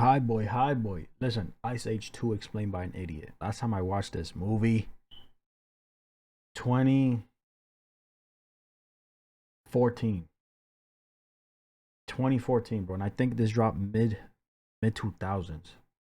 Hi boy. Listen, Ice Age 2 explained by an idiot. Last time I watched this movie, 2014. 2014, bro. And I think this dropped mid 2000s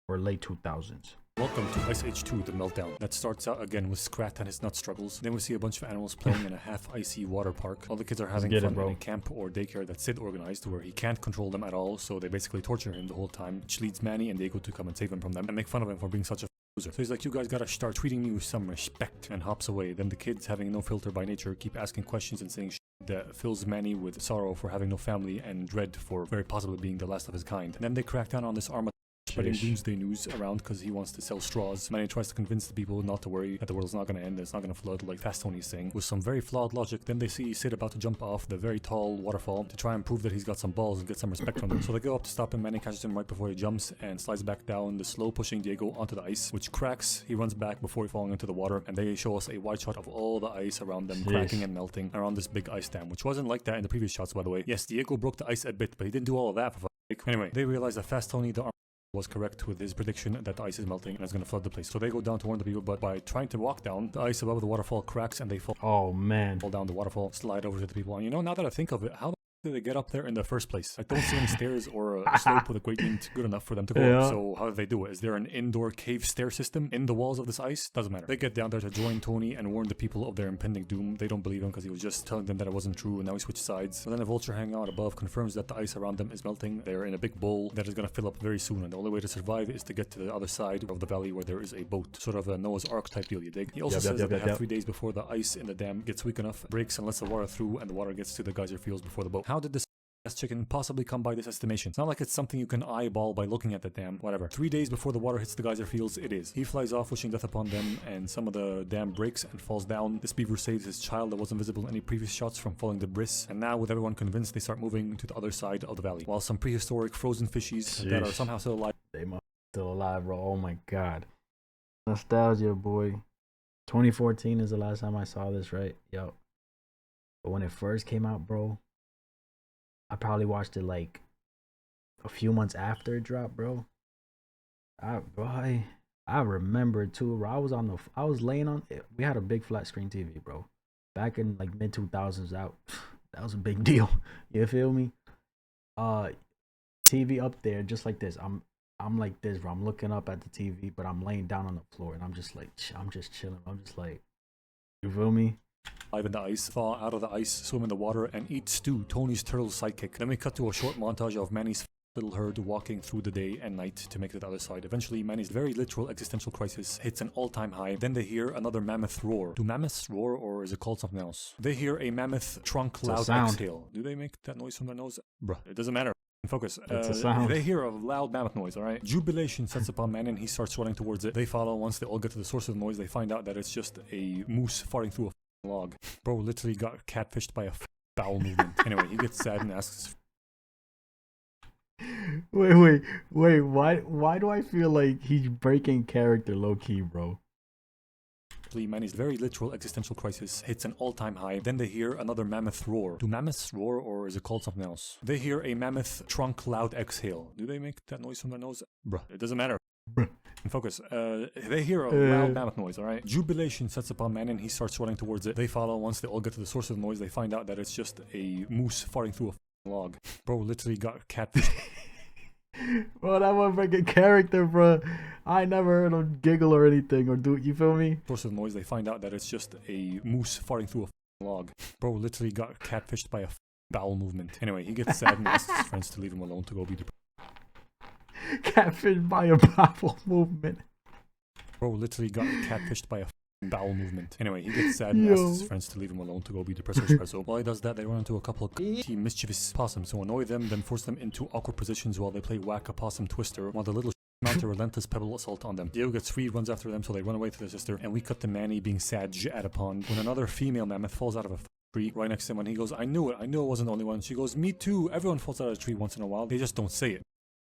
or late 2000s. Welcome to Ice Age 2, The Meltdown. That starts out again with Scrat and his nut struggles. Then we see a bunch of animals playing in a half-icy water park. All the kids are having fun in a camp or daycare that Sid organized where he can't control them at all, so they basically torture him the whole time, which leads Manny and Diego to come and save him from them and make fun of him for being such a loser. So he's like, you guys gotta start treating me with some respect, and hops away. Then the kids, having no filter by nature, keep asking questions and saying shit that fills Manny with sorrow for having no family and dread for very possibly being the last of his kind. And then they crack down on this armadillo spreading doomsday news around because he wants to sell straws. Manny tries to convince the people not to worry, that the world's not going to end, it's not going to flood like Fast Tony's saying, with some very flawed logic. Then they see Sid about to jump off the very tall waterfall to try and prove that he's got some balls and get some respect from them. So they go up to stop him. Manny catches him right before he jumps and slides back down the slow, pushing Diego onto the ice, which cracks. He runs back before falling into the water, and they show us a wide shot of all the ice around them cracking and melting around this big ice dam, which wasn't like that in the previous shots, by the way. Yes, Diego broke the ice a bit, but he didn't do all of that for fuck's sake. Anyway, they realize that Fast Tony, the was correct with his prediction that the ice is melting and it's going to flood the place. So they go down to warn the people, but by trying to walk down, the ice above the waterfall cracks and they fall. Oh man. Fall down the waterfall, slide over to the people. And you know, now that I think of it, how did they get up there in the first place? I don't see any stairs or a slope with a gradient good enough for them to go up. So how did they do it? Is there an indoor cave stair system in the walls of this ice? Doesn't matter. They get down there to join Tony and warn the people of their impending doom. They don't believe him because he was just telling them that it wasn't true, and now he switched sides. But then a vulture hanging out above confirms that the ice around them is melting. They're in a big bowl that is going to fill up very soon, and the only way to survive is to get to the other side of the valley where there is a boat. Sort of a Noah's Ark type deal, you dig? He also says that they have 3 days before the ice in the dam gets weak enough, breaks and lets the water through, and the water gets to the geyser fields before the boat. How did this chicken possibly come by this estimation? It's not like it's something you can eyeball by looking at the dam. Whatever. 3 days before the water hits the geyser fields, it is. He flies off wishing death upon them, and some of the dam breaks and falls down. This beaver saves his child that wasn't visible in any previous shots from falling debris, and now with everyone convinced, they start moving to the other side of the valley, while some prehistoric frozen fishies that are somehow still alive. They must be still alive, bro. Oh my god. Nostalgia, boy. 2014 is the last time I saw this, right? Yo. But when it first came out, bro, I probably watched it like a few months after it dropped, bro. I remember too, bro. I was laying on it. We had a big flat screen TV, bro. Back in like mid 2000s, that was a big deal. You feel me? TV up there just like this. I'm like this, bro. I'm looking up at the TV, but I'm laying down on the floor and I'm just chilling. I'm just like, you feel me? Live in the ice, thaw out of the ice, swim in the water, and eat stew, Tony's turtle's sidekick. Then we cut to a short montage of Manny's little herd walking through the day and night to make it to the other side. Eventually, Manny's very literal existential crisis hits an all-time high. Then they hear another mammoth roar. Do mammoths roar, or is it called something else? They hear a mammoth trunk loud exhale. Do they make that noise from their nose? Bruh, it doesn't matter. Focus. They hear a loud mammoth noise, alright? Jubilation sets upon Manny and he starts running towards it. They follow. Once they all get to the source of the noise, they find out that it's just a moose farting through a log. Bro literally got catfished by a bowel movement. Anyway, he gets sad and asks, Wait, why do I feel like he's breaking character low-key, bro? Manny's very literal existential crisis hits an all-time high. Then they hear another mammoth roar. Do mammoths roar, or is it called something else? They hear a mammoth trunk loud exhale. Do they make that noise from their nose? Bruh, it doesn't matter. Focus. They hear a loud mammoth noise, alright? Jubilation sets upon Manny and he starts running towards it. They follow. Once they all get to the source of the noise, they find out that it's just a moose farting through a log. Bro literally got catfished. Bro, that one freaking character, bro. I never heard him giggle or anything or do, you feel me? Source of the noise, they find out that it's just a moose farting through a log. Bro literally got catfished by a bowel movement. Anyway, he gets sad and asks his friends to leave him alone to go be depressed. Catfished by a bowel movement. Bro literally got catfished by a bowel movement. Anyway, he gets sad and asks his friends to leave him alone to go be depressed or espresso. While he does that, they run into a couple of mischievous possums who annoy them, then force them into awkward positions while they play whack-a-possum twister, while the little mount a relentless pebble assault on them. Diego gets free, runs after them, so they run away to their sister, and we cut to Manny being sad at a pond when another female mammoth falls out of a tree right next to him, and he goes, I knew it wasn't the only one. She goes, me too, everyone falls out of a tree once in a while, they just don't say it.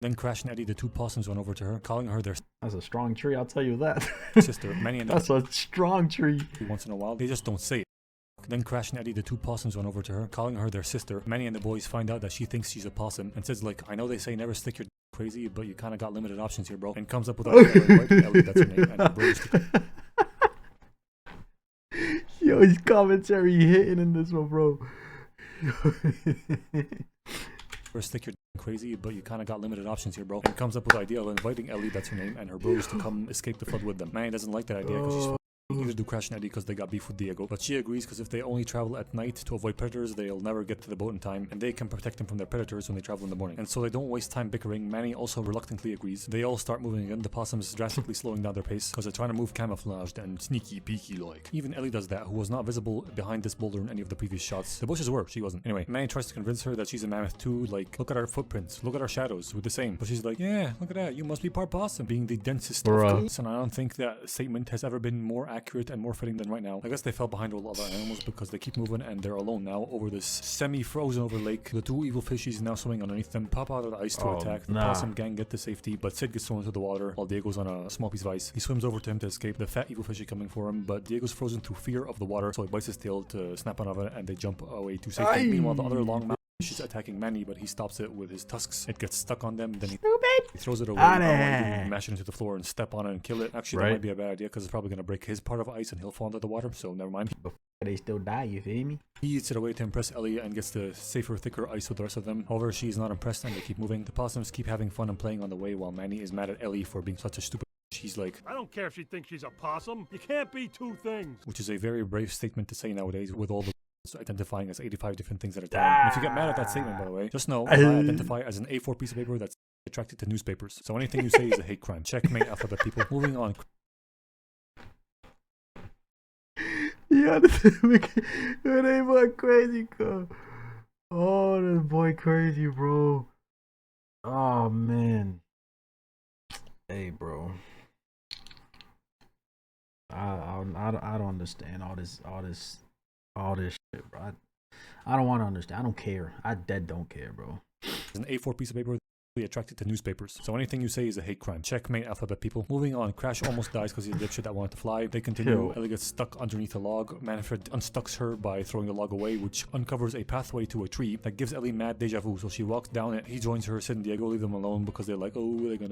Then Crash and Eddie, the two possums, run over to her, calling her their That's a strong tree, I'll tell you that. sister. Manny and That's a strong tree. once in a while, they just don't say it. Then Crash and Eddie, the two possums, run over to her, calling her their sister. Manny and the boys find out that she thinks she's a possum and says like, I know they say never stick your crazy, but you kind of got limited options here, bro. And comes up with Ellie, that's her name, and her bros to Yo, his commentary hitting in this one, bro. stick your crazy, but you kind of got limited options here, bro. And comes up with the idea of inviting Ellie, that's her name, and her bros to come escape the flood with them. Manny doesn't like that idea because she's either do Crash and Eddie because they got beef with Diego, but she agrees because if they only travel at night to avoid predators, they'll never get to the boat in time, and they can protect them from their predators when they travel in the morning. And so they don't waste time bickering. Manny also reluctantly agrees. They all start moving again, the possums drastically slowing down their pace because they're trying to move camouflaged and sneaky peeky like. Even Ellie does that, who was not visible behind this boulder in any of the previous shots. The bushes were, she wasn't. Anyway, Manny tries to convince her that she's a mammoth too, like, look at our footprints, look at our shadows, we're the same. But she's like, yeah, look at that, you must be part possum, being the densest of coats. And I don't think that statement has ever been more accurate and more fitting than right now. I guess they fell behind all other animals because they keep moving and they're alone now over this semi-frozen over lake. The two evil fishies now swimming underneath them pop out of the ice to attack. The possum gang get to safety, but Sid gets thrown into the water while Diego's on a small piece of ice. He swims over to him to escape. The fat evil fishy coming for him, but Diego's frozen through fear of the water, so he bites his tail to snap out of it and they jump away to safety. Meanwhile, the other long she's attacking Manny, but he stops it with his tusks. It gets stuck on them, then he throws it away, mash it into the floor and step on it and kill it. Actually, that might be a bad idea because it's probably going to break his part of ice and he'll fall into the water, so never mind. But they still die, you feel me? He eats it away to impress Ellie and gets the safer, thicker ice with the rest of them. However, she is not impressed and they keep moving. The possums keep having fun and playing on the way while Manny is mad at Ellie for being such a stupid. She's like, I don't care if she thinks she's a possum. You can't be two things. Which is a very brave statement to say nowadays with all the identifying as 85 different things at a time. And if you get mad at that statement, by the way, just know I identify as an A4 piece of paper that's attracted to newspapers. So anything you say is a hate crime. Checkmate, alphabet people. Moving on. Yeah, this ain't boy crazy, cuz. Oh, this boy crazy, bro. Oh, man. Hey, bro. I don't understand all this shit, bro. I don't want to understand. I don't care. I don't care, bro. An A4 piece of paper attracted to newspapers. So anything you say is a hate crime. Checkmate, alphabet people. Moving on. Crash almost dies because he's a dipshit that wanted to fly. They continue. Ellie gets stuck underneath a log. Manfred unstucks her by throwing the log away, which uncovers a pathway to a tree that gives Ellie mad deja vu. So she walks down it. He joins her. Sid and Diego leave them alone because they're like, oh, they're gonna.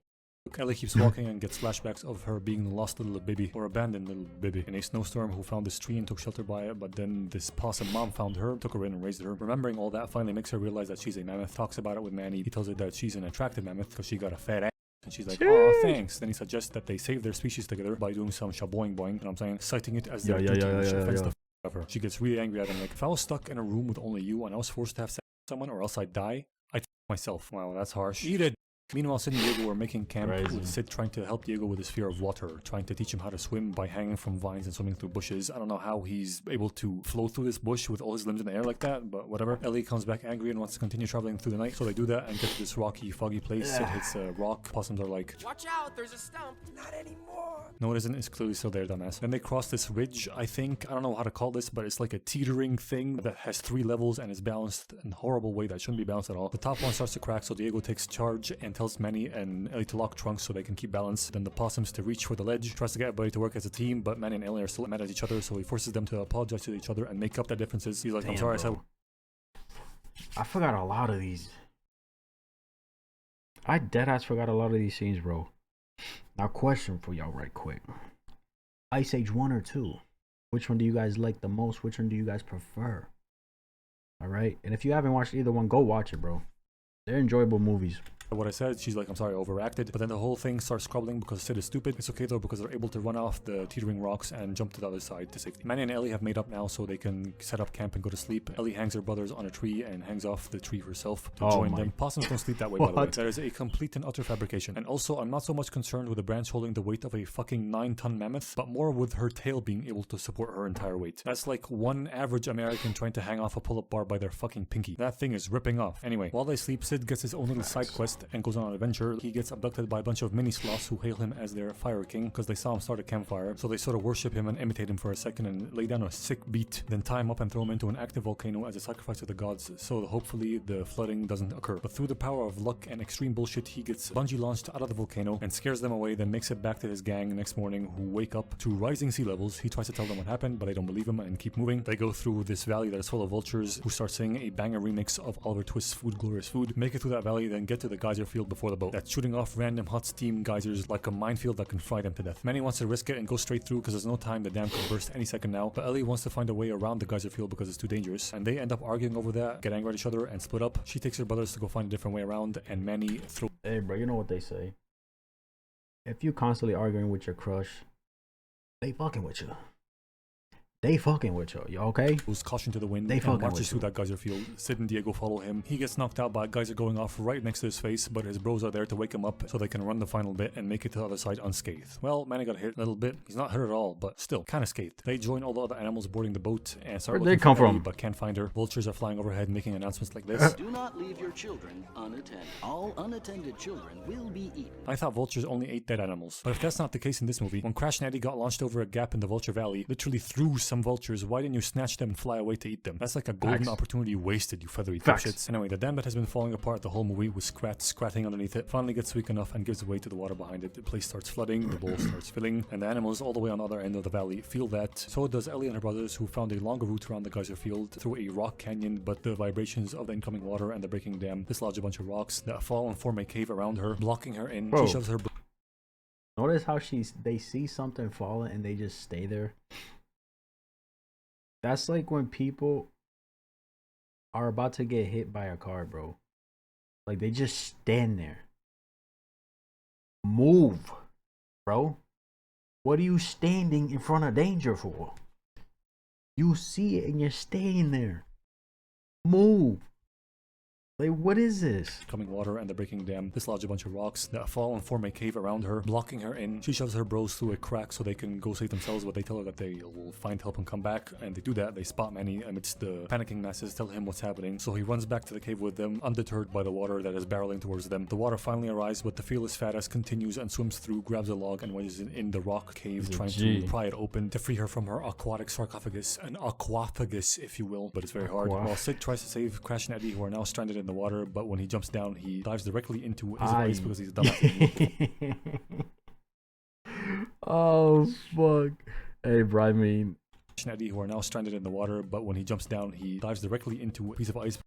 Ellie keeps walking and gets flashbacks of her being the lost little baby or abandoned little baby in a snowstorm who found this tree and took shelter by it, but then this possum mom found her, took her in and raised her. Remembering all that finally makes her realize that she's a mammoth, talks about it with Manny. He tells her that she's an attractive mammoth because she got a fat ass. And she's like, oh, thanks. Then he suggests that they save their species together by doing some shaboing boing, you know what I'm saying? Citing it as their duty, which offends the f of her. She gets really angry at him, like, if I was stuck in a room with only you and I was forced to have sex with someone or else I'd die, I'd myself. Wow, that's harsh. Eat it! Meanwhile, Sid and Diego were making camp with Sid trying to help Diego with his fear of water, trying to teach him how to swim by hanging from vines and swimming through bushes. I don't know how he's able to flow through this bush with all his limbs in the air like that, but whatever. Ellie comes back angry and wants to continue traveling through the night, so they do that and get to this rocky, foggy place. Sid hits a rock. Possums are like, watch out, there's a stump. Not anymore. No, it isn't. It's clearly still there, dumbass. Then they cross this ridge, I think. I don't know how to call this, but it's like a teetering thing that has 3 levels and is balanced in a horrible way that shouldn't be balanced at all. The top one starts to crack, so Diego takes charge and tells Manny and Ellie to lock trunks so they can keep balance. Then the possums to reach for the ledge. Tries to get everybody to work as a team, but Manny and Ellie are still mad at each other, so he forces them to apologize to each other and make up their differences. He's like, I'm sorry, I forgot a lot of these. I deadass forgot a lot of these scenes, bro. Now, question for y'all right quick. Ice Age 1 or 2? Which one do you guys like the most? Which one do you guys prefer? Alright? And if you haven't watched either one, go watch it, bro. They're enjoyable movies. What I said, she's like, I'm sorry, I overacted. But then the whole thing starts crumbling because Sid is stupid. It's okay though because they're able to run off the teetering rocks and jump to the other side to safety. Manny and Ellie have made up now so they can set up camp and go to sleep. Ellie hangs her brothers on a tree and hangs off the tree herself to join them. Possums don't sleep that way, by the way. That is a complete and utter fabrication. And also, I'm not so much concerned with the branch holding the weight of a fucking 9-ton mammoth, but more with her tail being able to support her entire weight. That's like one average American trying to hang off a pull-up bar by their fucking pinky. That thing is ripping off. Anyway, while they sleep, Sid gets his own little side quest north and goes on an adventure, he gets abducted by a bunch of mini sloths who hail him as their fire king because they saw him start a campfire. So they sort of worship him and imitate him for a second and lay down a sick beat, then tie him up and throw him into an active volcano as a sacrifice to the gods, so hopefully the flooding doesn't occur. But through the power of luck and extreme bullshit, he gets bungee launched out of the volcano and scares them away, then makes it back to his gang next morning, who wake up to rising sea levels. He tries to tell them what happened, but they don't believe him and keep moving. They go through this valley that is full of vultures who start singing a banger remix of Oliver Twist's Food Glorious Food, make it through that valley, then get to the geyser field before the boat that's shooting off random hot steam geysers like a minefield that can fry them to death. Manny wants to risk it and go straight through because there's no time, the dam could burst any second now, but Ellie wants to find a way around the geyser field because it's too dangerous, and they end up arguing over that, get angry at each other and split up. She takes her brothers to go find a different way around, and Manny throws... Hey bro, you know what they say, if you constantly arguing with your crush, they fucking with you. They fucking with you okay? Goes caution to the wind they and marches through that geyser field. Sid and Diego follow him. He gets knocked out by a geyser going off right next to his face, but his bros are there to wake him up so they can run the final bit and make it to the other side unscathed. Well, Manny got hit a little bit. He's not hurt at all, but still kind of scathed. They join all the other animals boarding the boat and start Where'd they looking come for Ellie, from? but can't find her. Vultures are flying overhead making announcements like this. Do not leave your children unattended. All unattended children will be eaten. I thought vultures only ate dead animals, but if that's not the case in this movie, when Crash and Eddie got launched over a gap in the Vulture Valley, literally threw some vultures, why didn't you snatch them and fly away to eat them? That's like a golden opportunity wasted, you feathery dipshits. Anyway, the dam that has been falling apart the whole movie with scratting underneath it finally gets weak enough and gives way to the water behind it. The place starts flooding, the bowl starts filling, and the animals all the way on the other end of the valley feel that. So does Ellie and her brothers, who found a longer route around the geyser field through a rock canyon, but the vibrations of the incoming water and the breaking dam dislodge a bunch of rocks that fall and form a cave around her, blocking her in. Bro, she shoves her... Notice how they see something falling and they just stay there. That's like when people are about to get hit by a car, bro. Like, they just stand there. Move, bro. What are you standing in front of danger for? You see it and you're staying there. Move. Like, what is this? Coming water and the breaking dam dislodge a bunch of rocks that fall and form a cave around her, blocking her in. She shoves her bros through a crack so they can go save themselves, but they tell her that they will find help and come back, and they do that. They spot Manny amidst the panicking masses, tell him what's happening, so he runs back to the cave with them, undeterred by the water that is barreling towards them. The water finally arrives, but the fearless fat ass continues and swims through, grabs a log, and wedges it in the rock cave, trying to pry it open to free her from her aquatic sarcophagus, an aquaphagus, if you will, but it's very hard. While Sid tries to save Crash and Eddie, who are now stranded in the water, but when he jumps down, he dives directly into his ice because he's a dumbass. Oh fuck! Hey, bro, I mean, Eddie, who are now stranded in the water, but when he jumps down, he dives directly into a piece of ice.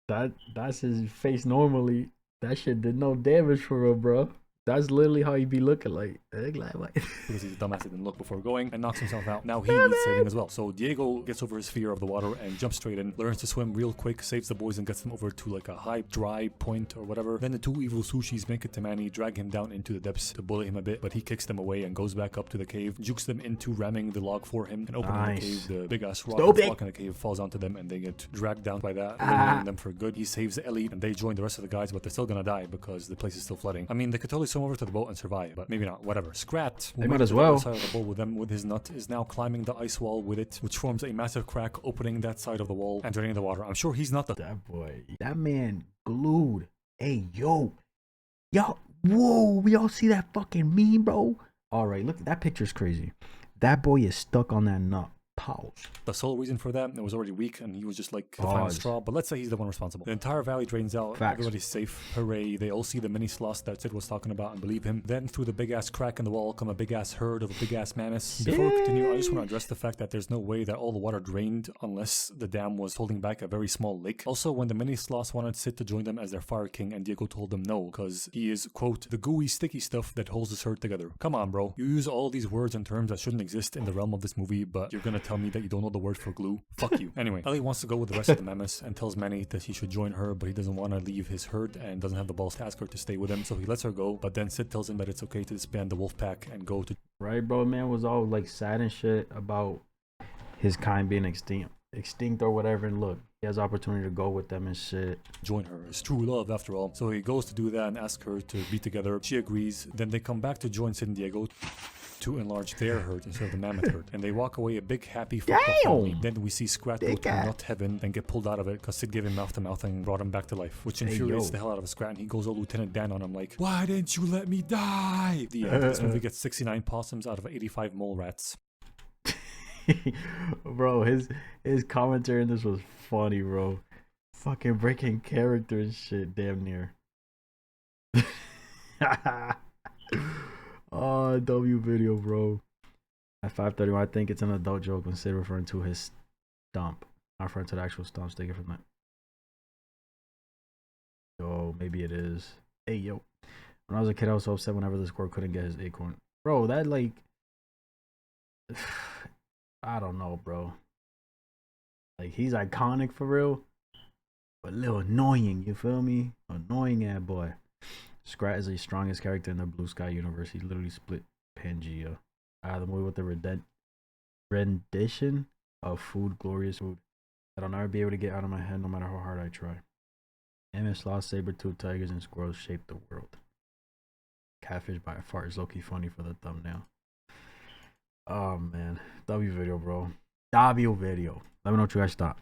That's his face normally. That shit did no damage for real, bro. That's literally how he be looking like. Because he's a dumbass, didn't look before going and knocks himself out. Now he needs saving as well. So Diego gets over his fear of the water and jumps straight in, learns to swim real quick, saves the boys and gets them over to like a high dry point or whatever. Then the two evil sushis make it to Manny, drag him down into the depths to bully him a bit, but he kicks them away and goes back up to the cave, jukes them into ramming the log for him and opening the cave. The big ass rock that's blocking the cave falls onto them and they get dragged down by that, eliminating them for good. He saves Ellie and they join the rest of the guys, but they're still gonna die because the place is still flooding. I mean, they could totally swim over to the boat and survive, but maybe not. Whatever. Scrat, they might as well. Side of the bowl with them with his nut, is now climbing the ice wall with it, which forms a massive crack, opening that side of the wall and draining the water. I'm sure he's not the... That boy, that man glued. Hey, y'all, whoa, y'all see that fucking meme, bro? All right, look, that picture's crazy. That boy is stuck on that nut. Pause. The sole reason for that, it was already weak and he was just like the final straw, but let's say he's the one responsible. The entire valley drains out. Facts. Everybody's safe. Hooray. They all see the mini sloths that Sid was talking about and believe him. Then through the big ass crack in the wall come a big ass herd of a big ass mammoth. Before we continue, I just want to address the fact that there's no way that all the water drained unless the dam was holding back a very small lake. Also, when the mini sloths wanted Sid to join them as their fire king, and Diego told them no because he is, quote, the gooey sticky stuff that holds this herd together. Come on, bro. You use all these words and terms that shouldn't exist in the realm of this movie, but you're gonna tell me that you don't know the word for glue? Fuck you. Anyway, Ellie wants to go with the rest of the mammoths and tells Manny that he should join her, but he doesn't want to leave his herd and doesn't have the balls to ask her to stay with him, so he lets her go, but then Sid tells him that it's okay to disband the wolf pack and go to... Right, bro, man was all like sad and shit about his kind being extinct or whatever, and look, he has opportunity to go with them and shit. Join her. It's true love after all. So he goes to do that and asks her to be together. She agrees. Then they come back to join Sid and Diego. to enlarge their herd instead of the mammoth herd. And they walk away a big, happy, fucked up family. Then we see Scrat go to nut heaven and get pulled out of it because Sid gave him mouth-to-mouth and brought him back to life, which infuriates the hell out of Scrat, and he goes all Lieutenant Dan on him like, why didn't you let me die? The end. This movie gets 69 possums out of 85 mole rats. Bro, his commentary in this was funny, bro. Fucking breaking character and shit, damn near. Oh, W video, bro. At 5:31, I think it's an adult joke when Sid referring to his stump, not referring to the actual stump. Take it from that. Yo, maybe it is. Hey, yo. When I was a kid, I was so upset whenever the squirrel couldn't get his acorn. Bro, that like, I don't know, bro. Like, he's iconic for real, but a little annoying, you feel me? Annoying ass boy. Scrat is the strongest character in the Blue Sky universe. He literally split Pangea. The movie with the rendition of Food, Glorious Food, that I'll never be able to get out of my head no matter how hard I try. Emmett sloths, saber-toothed tigers, and squirrels shape the world. Catfish by a fart is low-key funny for the thumbnail. Oh man, W video, bro. W video. Let me know what you guys thought.